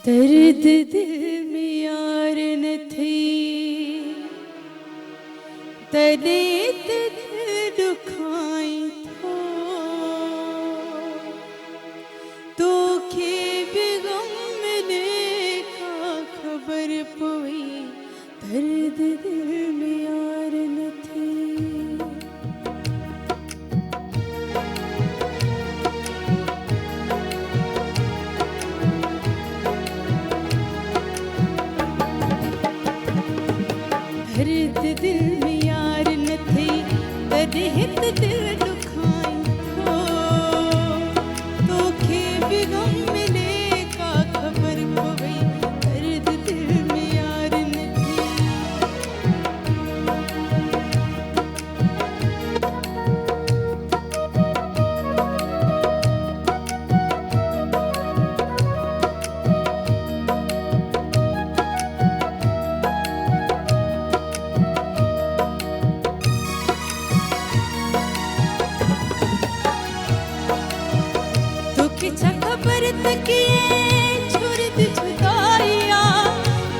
दर्द दिल में यार न थी तने दिल दुखाई थो तो के बेगम मिले का खबर पोई दर्द दिल में यार न थी। दर्द दिल में यार न थी दर्द दिल दुखाई थो तो के भी गम मिले का खबर पोई दर्द दिल में यार न थी। किछा खबर तकिए छुरद जुदाइया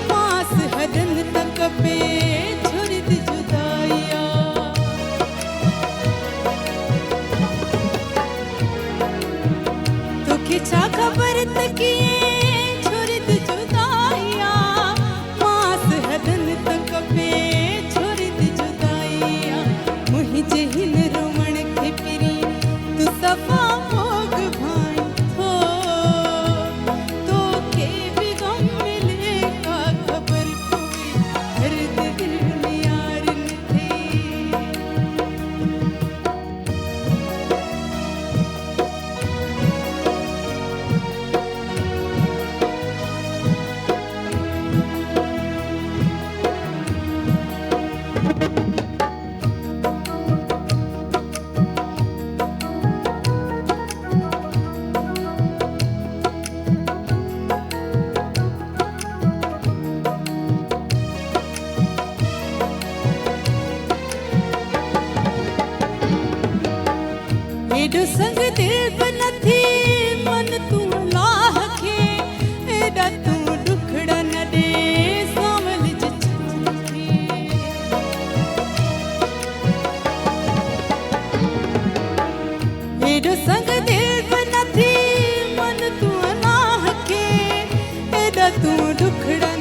मास हदन तक पे छुरद जुदाइया तो किछा खबर तकिए छुरद जुदाइया मास हदन तक पे छुरद जुदाइया मुहि जहिन रोमण के पिरी तू सफा मोग भाई एडो संग दिल बन थी मन तू लाह के एडा तू दुखड़ा न दे सावल जछी एडो संग दिल बन थी मन तू लाह के एडा तू दुखड़ा